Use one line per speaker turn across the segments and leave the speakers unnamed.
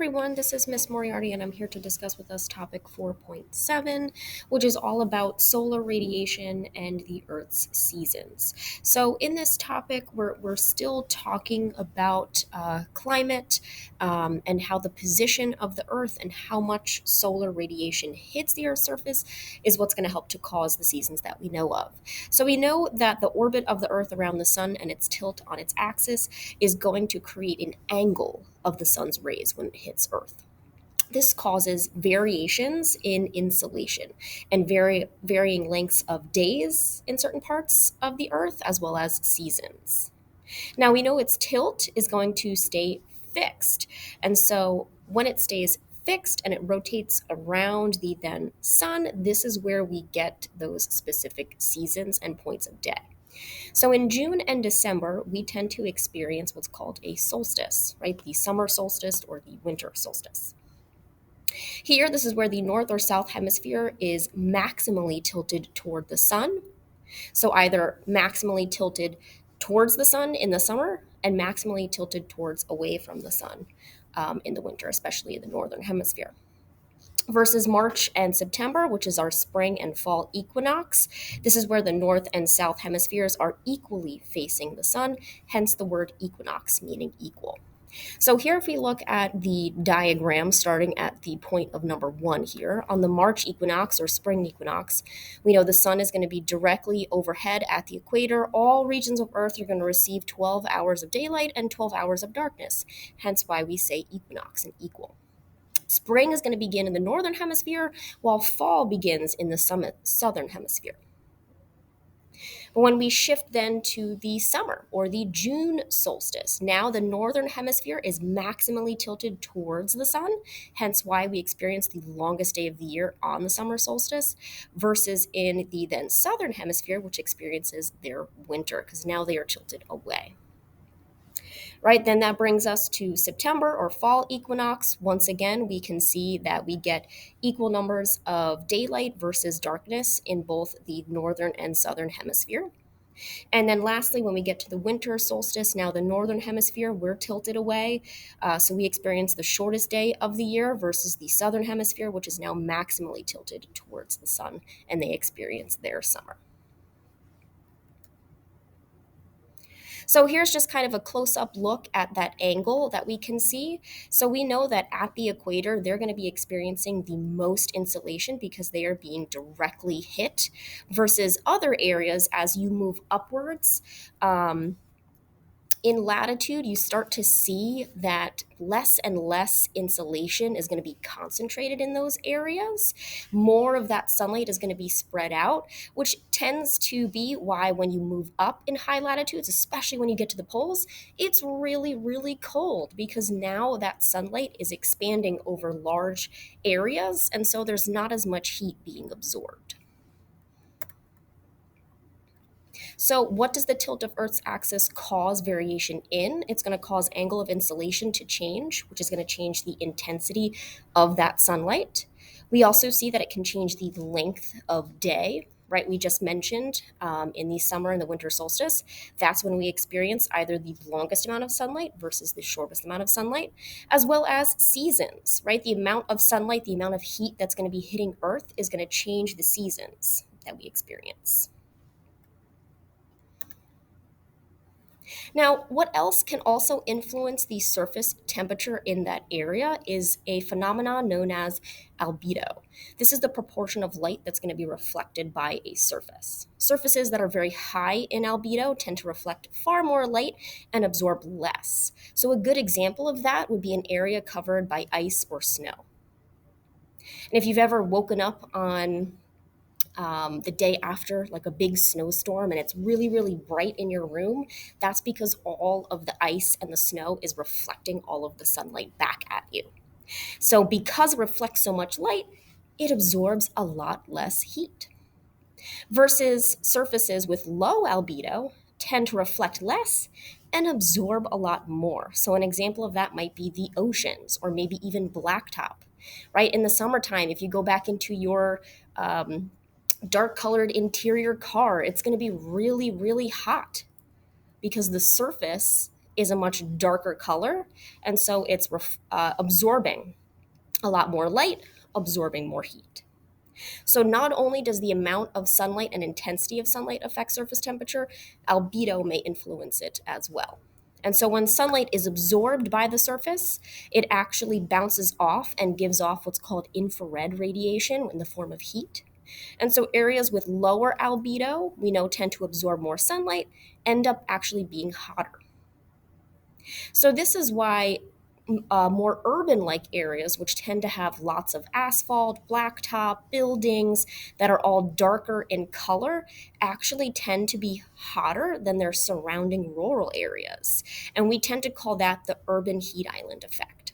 everyone, this is Miss Moriarty, and I'm here to discuss with us topic 4.7, which is all about solar radiation and the Earth's seasons. So, in this topic, we're still talking about climate and how the position of the Earth and how much solar radiation hits the Earth's surface is what's going to help to cause the seasons that we know of. So, we know that the orbit of the Earth around the Sun and its tilt on its axis is going to create an angle of the sun's rays when it hits Earth. This causes variations in insolation and varying lengths of days in certain parts of the Earth, as well as seasons. Now, we know its tilt is going to stay fixed. And so, when it stays fixed and it rotates around the then sun, this is where we get those specific seasons and points of day. So in June and December, we tend to experience what's called a solstice, right? The summer solstice or the winter solstice. Here, this is where the north or south hemisphere is maximally tilted toward the sun. So either maximally tilted towards the sun in the summer and maximally tilted towards away from the sun in the winter, especially in the northern hemisphere versus March and September, which is our spring and fall equinox. This is where the north and south hemispheres are equally facing the sun, hence the word equinox, meaning equal. So here, if we look at the diagram starting at the point of number 1 here, on the March equinox or spring equinox, we know the sun is going to be directly overhead at the equator. All regions of Earth are going to receive 12 hours of daylight and 12 hours of darkness, hence why we say equinox and equal. Spring is going to begin in the northern hemisphere, while fall begins in the southern hemisphere. But when we shift then to the summer or the June solstice, now the northern hemisphere is maximally tilted towards the sun, hence why we experience the longest day of the year on the summer solstice, versus in the then southern hemisphere, which experiences their winter, because now they are tilted away. Right, then that brings us to September or fall equinox. Once again, we can see that we get equal numbers of daylight versus darkness in both the northern and southern hemisphere. And then lastly, when we get to the winter solstice, now the northern hemisphere, we're tilted away. So we experience the shortest day of the year versus the southern hemisphere, which is now maximally tilted towards the sun, and they experience their summer. So here's just kind of a close-up look at that angle that we can see. So we know that at the equator, they're going to be experiencing the most insolation because they are being directly hit versus other areas as you move upwards. In latitude, you start to see that less and less insolation is going to be concentrated in those areas. More of that sunlight is going to be spread out, which tends to be why when you move up in high latitudes, especially when you get to the poles, it's really, really cold because now that sunlight is expanding over large areas, and so there's not as much heat being absorbed. So, what does the tilt of Earth's axis cause variation in? It's going to cause angle of insolation to change, which is going to change the intensity of that sunlight. We also see that it can change the length of day, right? We just mentioned in the summer and the winter solstice, that's when we experience either the longest amount of sunlight versus the shortest amount of sunlight, as well as seasons, right? The amount of sunlight, the amount of heat that's going to be hitting Earth is going to change the seasons that we experience. Now, what else can also influence the surface temperature in that area is a phenomenon known as albedo. This is the proportion of light that's going to be reflected by a surface. Surfaces that are very high in albedo tend to reflect far more light and absorb less. So, a good example of that would be an area covered by ice or snow. And if you've ever woken up on the day after like a big snowstorm and it's really, really bright in your room, that's because all of the ice and the snow is reflecting all of the sunlight back at you. So because it reflects so much light, it absorbs a lot less heat. Versus surfaces with low albedo tend to reflect less and absorb a lot more. So an example of that might be the oceans or maybe even blacktop, right? In the summertime, if you go back into your dark colored interior car, it's going to be really, really hot because the surface is a much darker color, and so it's absorbing a lot more light, absorbing more heat. So not only does the amount of sunlight and intensity of sunlight affect surface temperature, albedo may influence it as well. And so when sunlight is absorbed by the surface, it actually bounces off and gives off what's called infrared radiation in the form of heat. And so areas with lower albedo, we know tend to absorb more sunlight, end up actually being hotter. So this is why more urban-like areas, which tend to have lots of asphalt, blacktop, buildings that are all darker in color, actually tend to be hotter than their surrounding rural areas. And we tend to call that the urban heat island effect.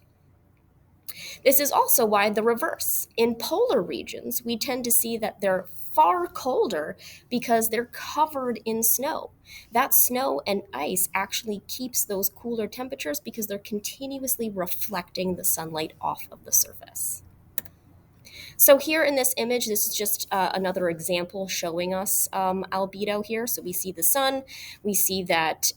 This is also why the reverse. In polar regions, we tend to see that they're far colder because they're covered in snow. That snow and ice actually keeps those cooler temperatures because they're continuously reflecting the sunlight off of the surface. So here in this image, this is just another example showing us albedo here. So we see the sun, we see that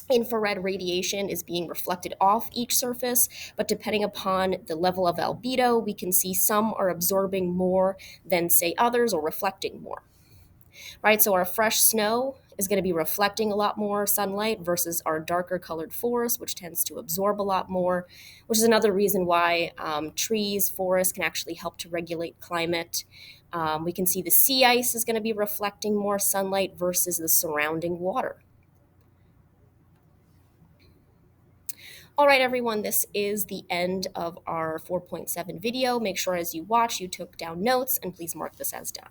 infrared radiation is being reflected off each surface, but depending upon the level of albedo, we can see some are absorbing more than, say, others, or reflecting more, right? So our fresh snow is going to be reflecting a lot more sunlight versus our darker colored forest, which tends to absorb a lot more, which is another reason why trees, forests can actually help to regulate climate. We can see the sea ice is going to be reflecting more sunlight versus the surrounding water. All right, everyone, this is the end of our 4.7 video. Make sure as you watch, you took down notes, and please mark this as done.